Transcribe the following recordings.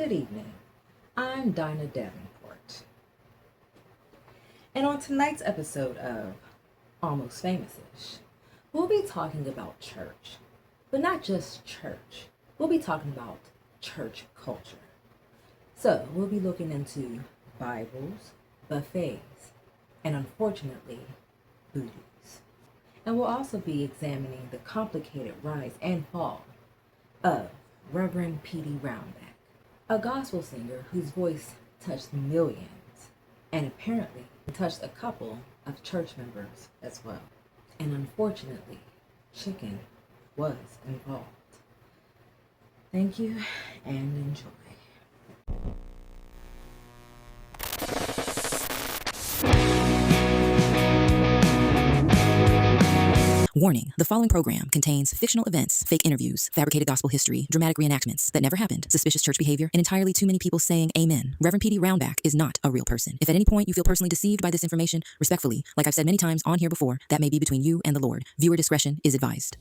Good evening. I'm Dinah Davenport. And on tonight's episode of Almost Famous-ish, we'll be talking about church. But not just church. We'll be talking about church culture. So we'll be looking into Bibles, buffets, and unfortunately, booties. And we'll also be examining the complicated rise and fall of Reverend Petey Roundback, a gospel singer whose voice touched millions and apparently touched a couple of church members as well. And unfortunately, chicken was involved. Thank you and enjoy. Warning, the following program contains fictional events, fake interviews, fabricated gospel history, dramatic reenactments that never happened, suspicious church behavior, and entirely too many people saying amen. Reverend Petey Roundback is not a real person. If at any point you feel personally deceived by this information, respectfully, like I've said many times on here before, that may be between you and the Lord. Viewer discretion is advised.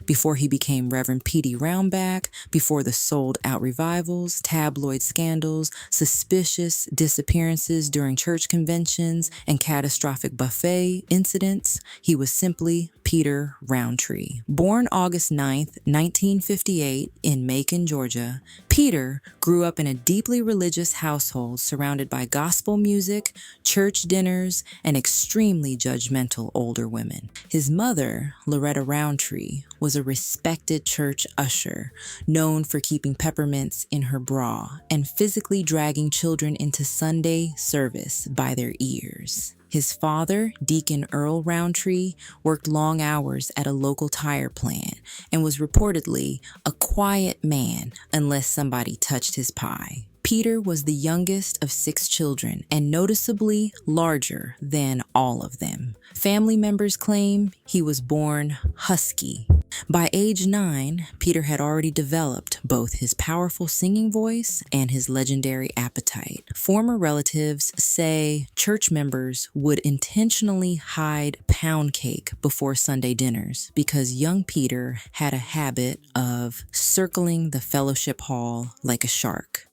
Before he became Reverend Petey Roundback, before the sold-out revivals, tabloid scandals, suspicious disappearances during church conventions, and catastrophic buffet incidents, he was simply Peter Roundtree. Born August 9th, 1958 in Macon, Georgia, Peter grew up in a deeply religious household surrounded by gospel music, church dinners, and extremely judgmental older women. His mother, Loretta Roundtree, was a respected church usher, known for keeping peppermints in her bra and physically dragging children into Sunday service by their ears. His father, Deacon Earl Roundtree, worked long hours at a local tire plant and was reportedly a quiet man unless somebody touched his pie. Peter was the youngest of 6 children and noticeably larger than all of them. Family members claim he was born husky. By age 9, Peter had already developed both his powerful singing voice and his legendary appetite. Former relatives say church members would intentionally hide pound cake before Sunday dinners because young Peter had a habit of circling the fellowship hall like a shark.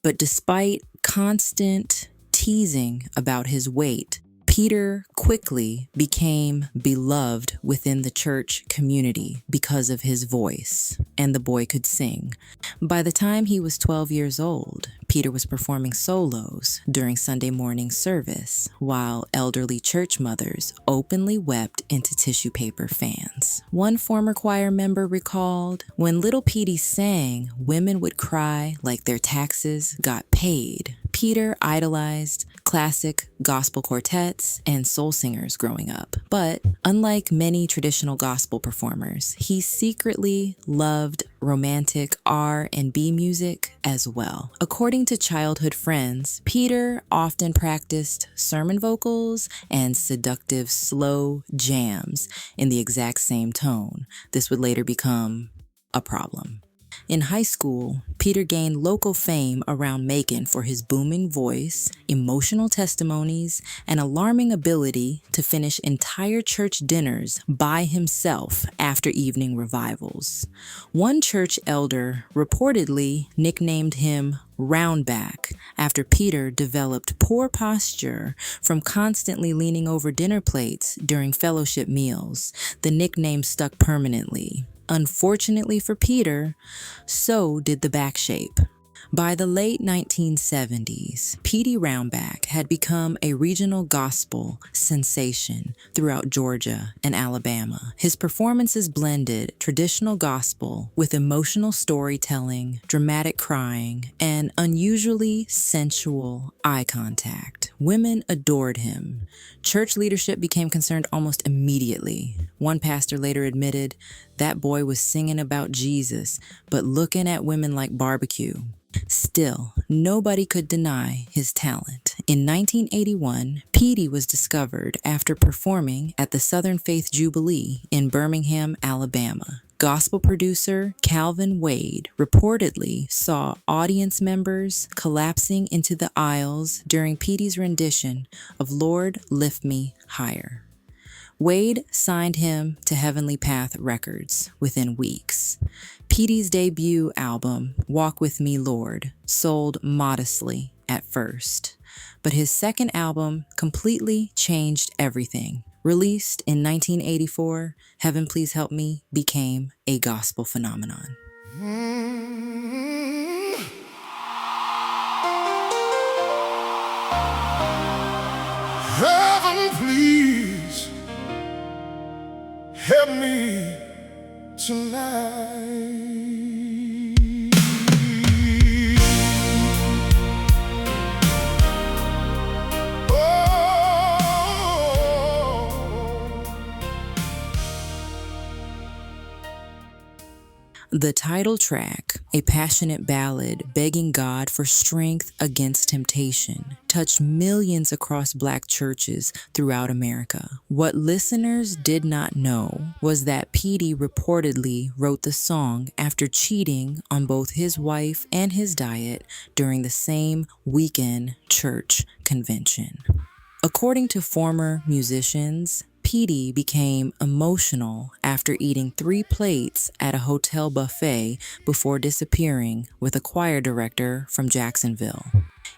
But despite constant teasing about his weight, Peter quickly became beloved within the church community because of his voice, and the boy could sing. By the time he was 12 years old, Peter was performing solos during Sunday morning service, while elderly church mothers openly wept into tissue paper fans. One former choir member recalled, "When little Petey sang, women would cry like their taxes got paid." Peter idolized classic gospel quartets and soul singers growing up. But unlike many traditional gospel performers, he secretly loved romantic R&B music as well. According to childhood friends, Peter often practiced sermon vocals and seductive slow jams in the exact same tone. This would later become a problem. In high school, Peter gained local fame around Macon for his booming voice, emotional testimonies, and alarming ability to finish entire church dinners by himself after evening revivals. One church elder reportedly nicknamed him Roundback after Peter developed poor posture from constantly leaning over dinner plates during fellowship meals. The nickname stuck permanently. Unfortunately for Peter, so did the back shape. By the late 1970s, Petey Roundback had become a regional gospel sensation throughout Georgia and Alabama. His performances blended traditional gospel with emotional storytelling, dramatic crying, and unusually sensual eye contact. Women adored him. Church leadership became concerned almost immediately. One pastor later admitted, "That boy was singing about Jesus, but looking at women like barbecue." Still, nobody could deny his talent. In 1981, Petey was discovered after performing at the Southern Faith Jubilee in Birmingham, Alabama. Gospel producer Calvin Wade reportedly saw audience members collapsing into the aisles during Petey's rendition of "Lord, Lift Me Higher." Wade signed him to Heavenly Path Records within weeks. Petey's debut album, Walk With Me, Lord, sold modestly at first, but his second album completely changed everything. Released in 1984, Heaven Please Help Me became a gospel phenomenon. Heaven, please help me tonight. The title track, a passionate ballad begging God for strength against temptation, touched millions across Black churches throughout America. What listeners did not know was that Petey reportedly wrote the song after cheating on both his wife and his diet during the same weekend church convention. According to former musicians, Petey became emotional after eating 3 plates at a hotel buffet before disappearing with a choir director from Jacksonville.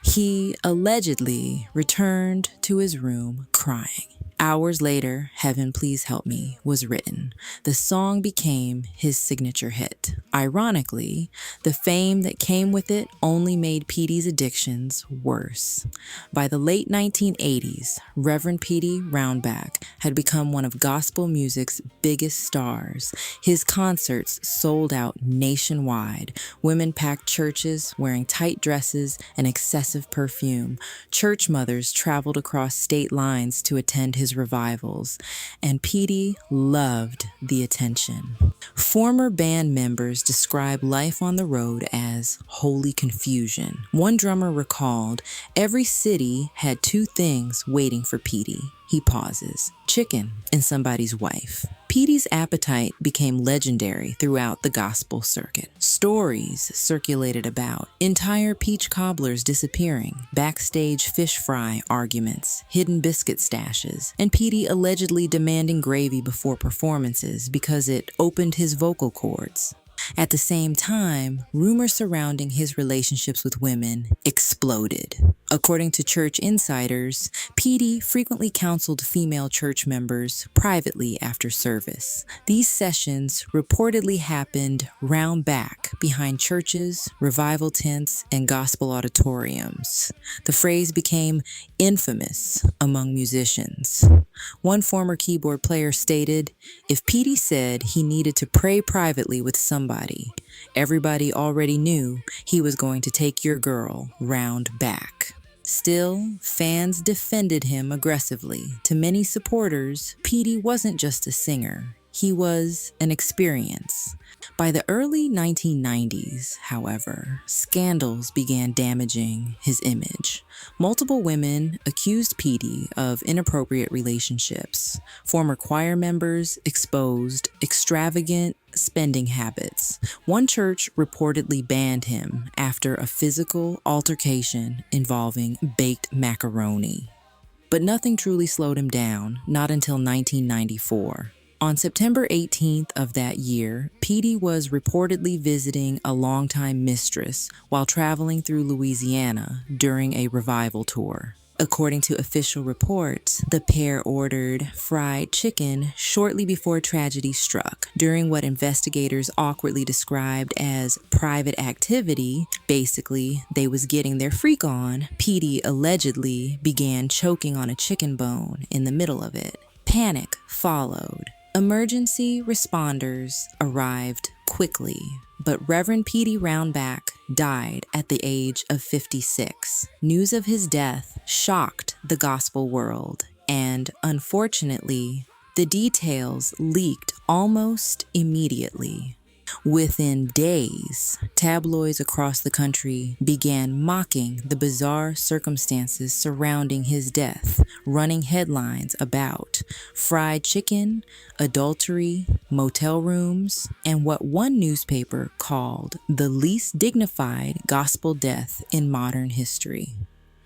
He allegedly returned to his room crying. Hours later, Heaven Please Help Me was written. The song became his signature hit. Ironically, the fame that came with it only made Petey's addictions worse. By the late 1980s, Reverend Petey Roundback had become one of gospel music's biggest stars. His concerts sold out nationwide. Women packed churches wearing tight dresses and excessive perfume. Church mothers traveled across state lines to attend his revivals, and Petey loved the attention. Former band members described life on the road as holy confusion. One drummer recalled, "Every city had 2 things waiting for Petey." He pauses. Chicken and somebody's wife. Petey's appetite became legendary throughout the gospel circuit. Stories circulated about entire peach cobblers disappearing, backstage fish fry arguments, hidden biscuit stashes, and Petey allegedly demanding gravy before performances because it opened his vocal cords. At the same time, rumors surrounding his relationships with women exploded. According to church insiders, Petey frequently counseled female church members privately after service. These sessions reportedly happened round back behind churches, revival tents, and gospel auditoriums. The phrase became infamous among musicians. One former keyboard player stated, "If Petey said he needed to pray privately with somebody, everybody already knew he was going to take your girl round back." Still, fans defended him aggressively. To many supporters, Petey wasn't just a singer. He was an experience. By the early 1990s, however, scandals began damaging his image. Multiple women accused Petey of inappropriate relationships. Former choir members exposed extravagant spending habits. One church reportedly banned him after a physical altercation involving baked macaroni. But nothing truly slowed him down, not until 1994. On September 18th of that year, Petey was reportedly visiting a longtime mistress while traveling through Louisiana during a revival tour. According to official reports, the pair ordered fried chicken shortly before tragedy struck. During what investigators awkwardly described as private activity, basically, they was getting their freak on, Petey allegedly began choking on a chicken bone in the middle of it. Panic followed. Emergency responders arrived quickly, but Reverend Petey Roundback died at the age of 56. News of his death shocked the gospel world, and unfortunately, the details leaked almost immediately. Within days, tabloids across the country began mocking the bizarre circumstances surrounding his death, running headlines about fried chicken, adultery, motel rooms, and what one newspaper called the least dignified gospel death in modern history.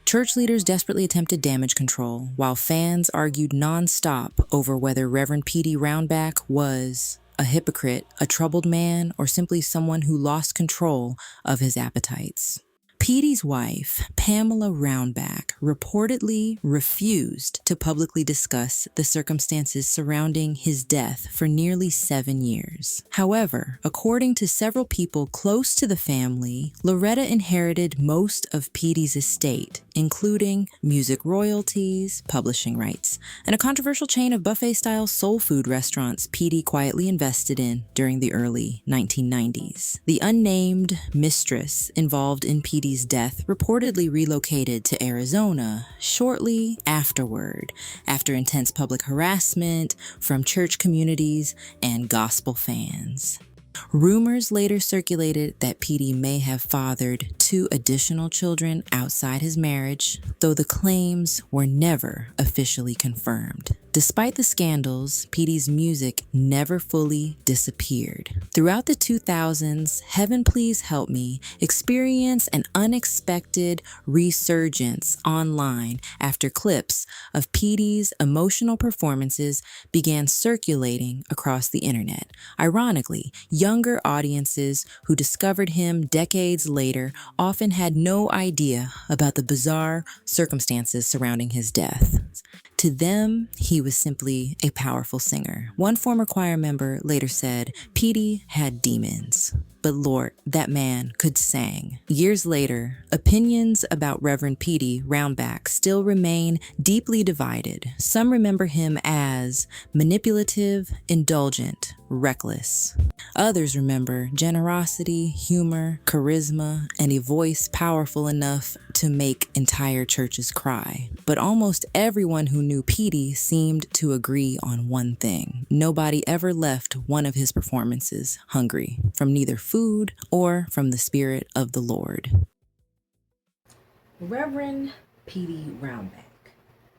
Church leaders desperately attempted damage control, while fans argued nonstop over whether Reverend Petey Roundback was a hypocrite, a troubled man, or simply someone who lost control of his appetites. Petey's wife, Pamela Roundback, reportedly refused to publicly discuss the circumstances surrounding his death for nearly 7 years. However, according to several people close to the family, Loretta inherited most of Petey's estate, including music royalties, publishing rights, and a controversial chain of buffet-style soul food restaurants Petey quietly invested in during the early 1990s. The unnamed mistress involved in Petey's death reportedly relocated to Arizona shortly afterward, after intense public harassment from church communities and gospel fans. Rumors later circulated that Petey may have fathered 2 additional children outside his marriage, though the claims were never officially confirmed. Despite the scandals, Petey's music never fully disappeared. Throughout the 2000s, Heaven Please Help Me experienced an unexpected resurgence online after clips of Petey's emotional performances began circulating across the internet. Ironically, younger audiences who discovered him decades later often had no idea about the bizarre circumstances surrounding his death. To them, he was simply a powerful singer. One former choir member later said, Petey had demons, but Lord, that man could sing. Years later, opinions about Reverend Petey Roundback still remain deeply divided. Some remember him as manipulative, indulgent, reckless. Others remember generosity, humor, charisma, and a voice powerful enough to make entire churches cry. But almost everyone who knew Petey seemed to agree on one thing. Nobody ever left one of his performances hungry, from neither food or from the Spirit of the Lord. Reverend Petey Roundback,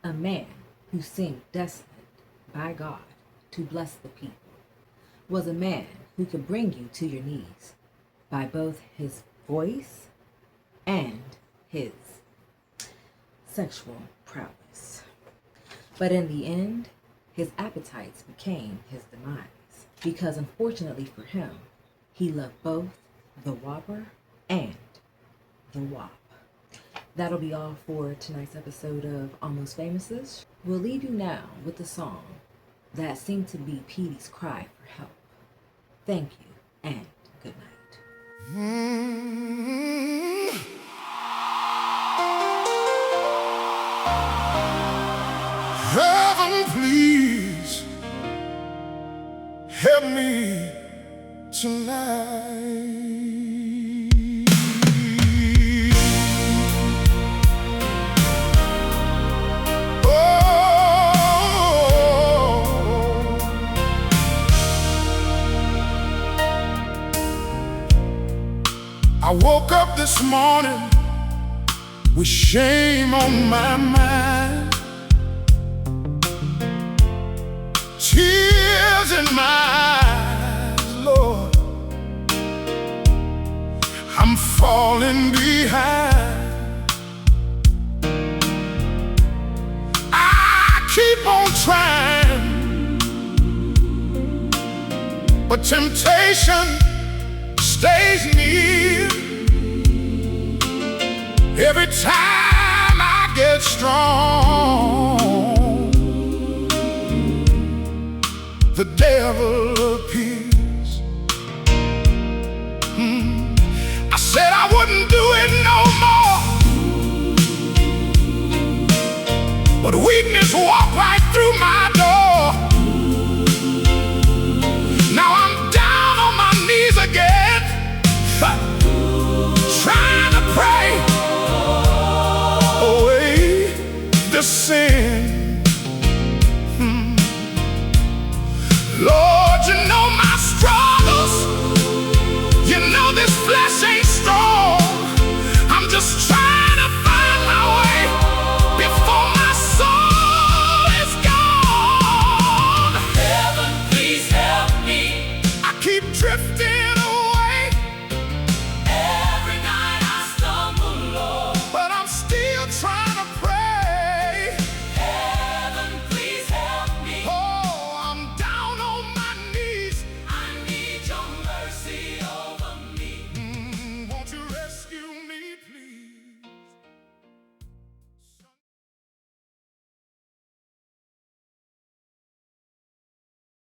a man who seemed destined by God to bless the people, was a man who could bring you to your knees by both his voice and his sexual prowess. But in the end, his appetites became his demise, because unfortunately for him, he loved both the Whopper and the Wop. That'll be all for tonight's episode of Almost Famous-ish. We'll leave you now with the song that seemed to be Petey's cry for help. Thank you and good night. Heaven, please help me tonight. I woke up this morning with shame on my mind, tears in my eyes, Lord. I'm falling behind. I keep on trying, but temptation stays near. Every time I get strong, the devil